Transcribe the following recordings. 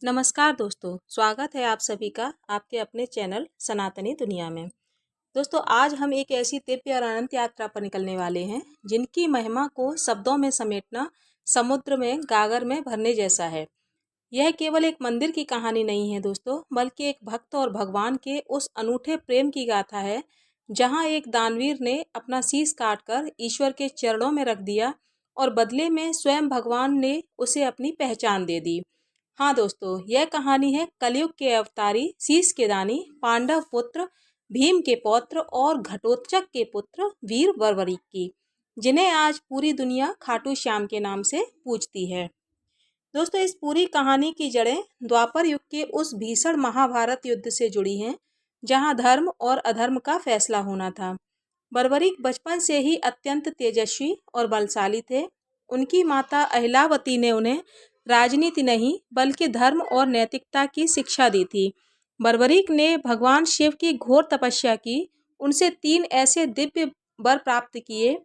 नमस्कार दोस्तों, स्वागत है आप सभी का आपके अपने चैनल सनातनी दुनिया में। दोस्तों, आज हम एक ऐसी दिव्य और अनंत यात्रा पर निकलने वाले हैं जिनकी महिमा को शब्दों में समेटना समुद्र में गागर में भरने जैसा है। यह केवल एक मंदिर की कहानी नहीं है दोस्तों, बल्कि एक भक्त और भगवान के उस अनूठे प्रेम की गाथा है जहां एक दानवीर ने अपना शीश काटकर ईश्वर के चरणों में रख दिया और बदले में स्वयं भगवान ने उसे अपनी पहचान दे दी। हाँ दोस्तों, यह कहानी है कलयुग के अवतारी शीश के दानी पांडव पुत्र भीम के पौत्र और घटोत्कच के पुत्र वीर बर्बरीक की, जिन्हें आज पूरी दुनिया खाटू श्याम के नाम से पूजती है। दोस्तों, इस पूरी कहानी की जड़ें द्वापर युग के उस भीषण महाभारत युद्ध से जुड़ी हैं, जहां धर्म और अधर्म का फैसला होना था। बर्बरीक बचपन से ही अत्यंत तेजस्वी और बलशाली थे। उनकी माता अहिलावती ने उन्हें राजनीति नहीं बल्कि धर्म और नैतिकता की शिक्षा दी थी। बर्बरीक ने भगवान शिव की घोर तपस्या की, उनसे 3 ऐसे दिव्य वर प्राप्त किए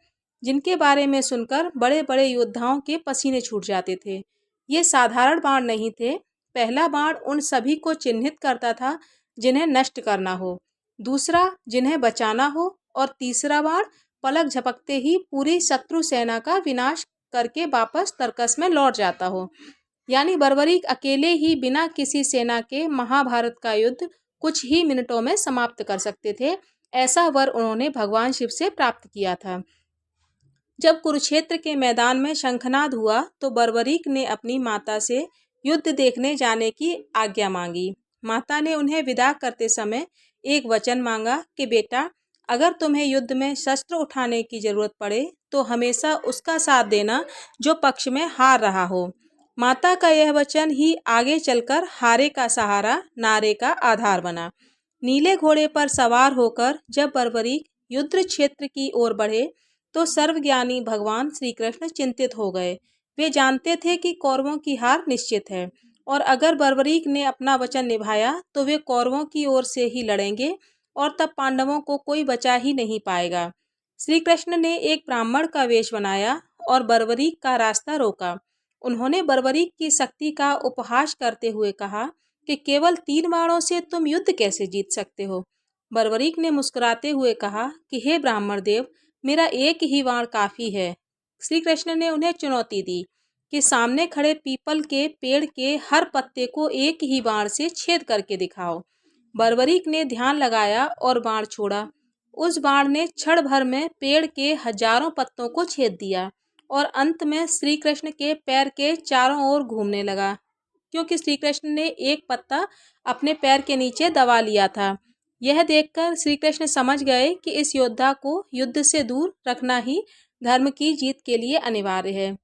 जिनके बारे में सुनकर बड़े बड़े योद्धाओं के पसीने छूट जाते थे। ये साधारण बाण नहीं थे। पहला बाण उन सभी को चिन्हित करता था जिन्हें नष्ट करना हो, दूसरा जिन्हें बचाना हो और तीसरा बाण पलक झपकते ही पूरी शत्रु सेना का विनाश करके वापस तर्कस में लौट जाता हो। यानी बर्बरीक अकेले ही बिना किसी सेना के महाभारत का युद्ध कुछ ही मिनटों में समाप्त कर सकते थे। ऐसा वर उन्होंने भगवान शिव से प्राप्त किया था। जब कुरुक्षेत्र के मैदान में शंखनाद हुआ तो बर्बरीक ने अपनी माता से युद्ध देखने जाने की आज्ञा मांगी। माता ने उन्हें विदा करते समय एक वचन मांगा कि बेटा, अगर तुम्हें युद्ध में शस्त्र उठाने की जरूरत पड़े तो हमेशा उसका साथ देना जो पक्ष में हार रहा हो। माता का यह वचन ही आगे चलकर हारे का सहारा, नारे का आधार बना। नीले घोड़े पर सवार होकर जब बर्बरीक युद्ध क्षेत्र की ओर बढ़े तो सर्वज्ञानी भगवान श्री कृष्ण चिंतित हो गए। वे जानते थे कि कौरवों की हार निश्चित है और अगर बर्बरीक ने अपना वचन निभाया तो वे कौरवों की ओर से ही लड़ेंगे और तब पांडवों को कोई बचा ही नहीं पाएगा। श्री कृष्ण ने एक ब्राह्मण का वेश बनाया और बर्बरीक का रास्ता रोका। उन्होंने बर्बरीक की शक्ति का उपहास करते हुए कहा कि केवल 3 बाणों से तुम युद्ध कैसे जीत सकते हो। बर्बरीक ने मुस्कुराते हुए कहा कि हे ब्राह्मण देव, मेरा एक ही बाण काफी है। श्री कृष्ण ने उन्हें चुनौती दी कि सामने खड़े पीपल के पेड़ के हर पत्ते को एक ही बाण से छेद करके दिखाओ। बर्बरीक ने ध्यान लगाया और बाण छोड़ा। उस बाण ने क्षण भर में पेड़ के हजारों पत्तों को छेद दिया और अंत में श्री कृष्ण के पैर के चारों ओर घूमने लगा, क्योंकि श्री कृष्ण ने एक पत्ता अपने पैर के नीचे दबा लिया था। यह देखकर श्री कृष्ण समझ गए कि इस योद्धा को युद्ध से दूर रखना ही धर्म की जीत के लिए अनिवार्य है।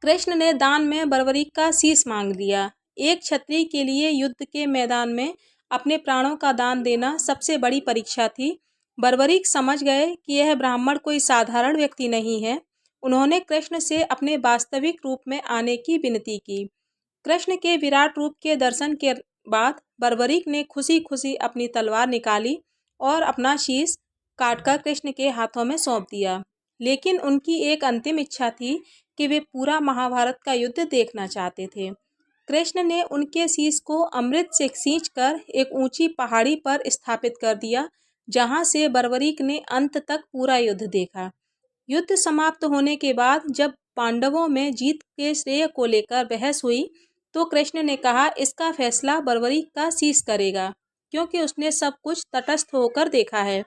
कृष्ण ने दान में बर्बरीक का शीश मांग लिया। एक क्षत्रिय के लिए युद्ध के मैदान में अपने प्राणों का दान देना सबसे बड़ी परीक्षा थी। बर्बरीक समझ गए कि यह ब्राह्मण कोई साधारण व्यक्ति नहीं है। उन्होंने कृष्ण से अपने वास्तविक रूप में आने की विनती की। कृष्ण के विराट रूप के दर्शन के बाद बर्बरीक ने खुशी खुशी अपनी तलवार निकाली और अपना शीश काटकर कृष्ण के हाथों में सौंप दिया। लेकिन उनकी एक अंतिम इच्छा थी कि वे पूरा महाभारत का युद्ध देखना चाहते थे। कृष्ण ने उनके शीश को अमृत से सींचकर एक ऊंची पहाड़ी पर स्थापित कर दिया, जहां से बर्बरीक ने अंत तक पूरा युद्ध देखा। युद्ध समाप्त होने के बाद जब पांडवों में जीत के श्रेय को लेकर बहस हुई तो कृष्ण ने कहा, इसका फैसला बर्बरीक का शीश करेगा, क्योंकि उसने सब कुछ तटस्थ होकर देखा है।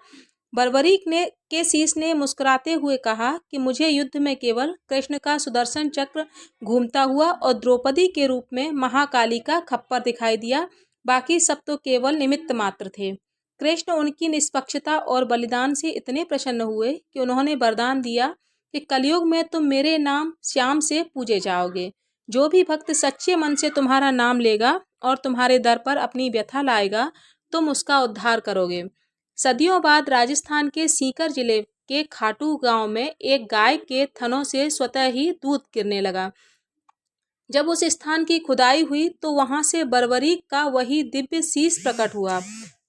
बर्बरीक ने के शीश ने मुस्कुराते हुए कहा कि मुझे युद्ध में केवल कृष्ण का सुदर्शन चक्र घूमता हुआ और द्रौपदी के रूप में महाकाली का खप्पर दिखाई दिया, बाकी सब तो केवल निमित्त मात्र थे। कृष्ण उनकी निष्पक्षता और बलिदान से इतने प्रसन्न हुए कि उन्होंने वरदान दिया कि कलयुग में तुम मेरे नाम श्याम से पूजे जाओगे। जो भी भक्त सच्चे मन से तुम्हारा नाम लेगा और तुम्हारे दर पर अपनी व्यथा लाएगा, तुम उसका उद्धार करोगे। सदियों बाद राजस्थान के सीकर जिले के खाटू गांव में एक गाय के थनों से स्वतः ही दूध गिरने लगा। जब उस स्थान की खुदाई हुई तो वहां से बर्बरीक का वही दिव्य शीश प्रकट हुआ।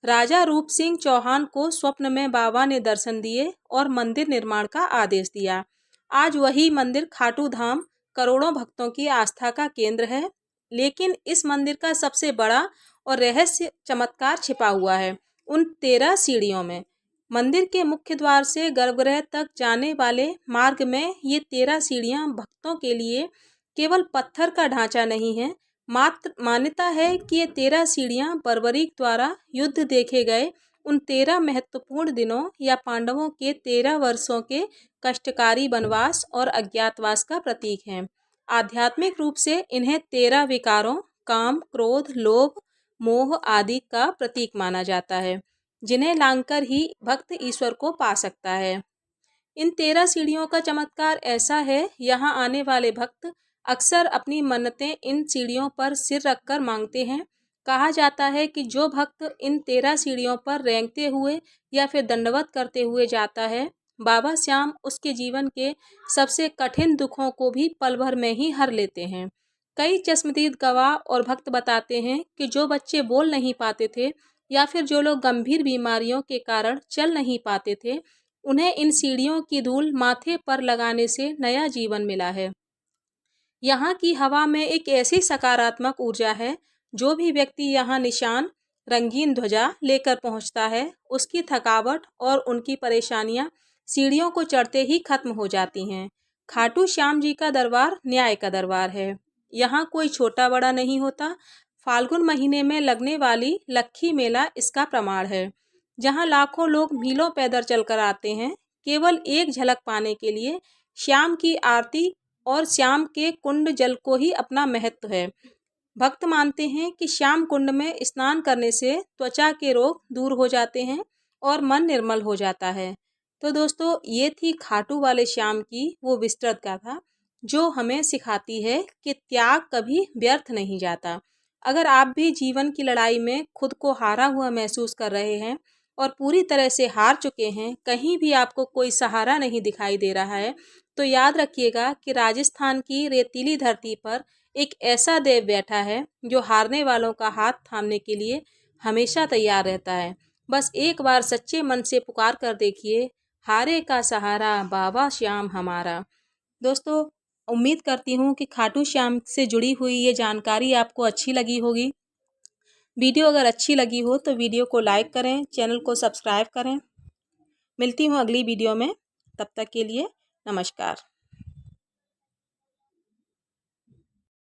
राजा रूप सिंह चौहान को स्वप्न में बाबा ने दर्शन दिए और मंदिर निर्माण का आदेश दिया। आज वही मंदिर खाटू धाम करोड़ों भक्तों की आस्था का केंद्र है। लेकिन इस मंदिर का सबसे बड़ा और रहस्य चमत्कार छिपा हुआ है उन 13 सीढ़ियों में। मंदिर के मुख्य द्वार से गर्भगृह तक जाने वाले मार्ग में ये 13 सीढ़ियां भक्तों के लिए केवल पत्थर का ढांचा नहीं है, मात्र मान्यता है कि ये 13 सीढ़ियां बर्बरीक द्वारा युद्ध देखे गए उन 13 महत्वपूर्ण दिनों या पांडवों के 13 वर्षों के कष्टकारी वनवास और अज्ञातवास का प्रतीक हैं। आध्यात्मिक रूप से इन्हें 13 विकारों काम, क्रोध, लोभ, मोह आदि का प्रतीक माना जाता है, जिन्हें लांघकर ही भक्त ईश्वर को पा सकता है। इन 13 सीढ़ियों का चमत्कार ऐसा है, यहाँ आने वाले भक्त अक्सर अपनी मन्नतें इन सीढ़ियों पर सिर रखकर मांगते हैं। कहा जाता है कि जो भक्त इन 13 सीढ़ियों पर रेंगते हुए या फिर दंडवत करते हुए जाता है, बाबा श्याम उसके जीवन के सबसे कठिन दुखों को भी पल भर में ही हर लेते हैं। कई चश्मदीद गवाह और भक्त बताते हैं कि जो बच्चे बोल नहीं पाते थे या फिर जो लोग गंभीर बीमारियों के कारण चल नहीं पाते थे, उन्हें इन सीढ़ियों की धूल माथे पर लगाने से नया जीवन मिला है। यहाँ की हवा में एक ऐसी सकारात्मक ऊर्जा है, जो भी व्यक्ति यहाँ निशान रंगीन ध्वजा लेकर पहुँचता है, उसकी थकावट और उनकी परेशानियाँ सीढ़ियों को चढ़ते ही खत्म हो जाती हैं। खाटू श्याम जी का दरबार न्याय का दरबार है। यहाँ कोई छोटा बड़ा नहीं होता। फाल्गुन महीने में लगने वाली लक्खी मेला इसका प्रमाण है, जहाँ लाखों लोग मीलों पैदल चलकर आते हैं, केवल एक झलक पाने के लिए। श्याम की आरती और श्याम के कुंड जल को ही अपना महत्व है। भक्त मानते हैं कि श्याम कुंड में स्नान करने से त्वचा के रोग दूर हो जाते हैं और मन निर्मल हो जाता है। तो दोस्तों, ये थी खाटू वाले श्याम की वो विस्तृत गाथा, जो हमें सिखाती है कि त्याग कभी व्यर्थ नहीं जाता। अगर आप भी जीवन की लड़ाई में खुद को हारा हुआ महसूस कर रहे हैं और पूरी तरह से हार चुके हैं, कहीं भी आपको कोई सहारा नहीं दिखाई दे रहा है, तो याद रखिएगा कि राजस्थान की रेतीली धरती पर एक ऐसा देव बैठा है, जो हारने वालों का हाथ थामने के लिए हमेशा तैयार रहता है। बस एक बार सच्चे मन से पुकार कर देखिए, हारे का सहारा बाबा श्याम हमारा। दोस्तों, उम्मीद करती हूँ कि खाटू श्याम से जुड़ी हुई ये जानकारी आपको अच्छी लगी होगी। वीडियो अगर अच्छी लगी हो तो वीडियो को लाइक करें, चैनल को सब्सक्राइब करें। मिलती हूँ अगली वीडियो में, तब तक के लिए नमस्कार।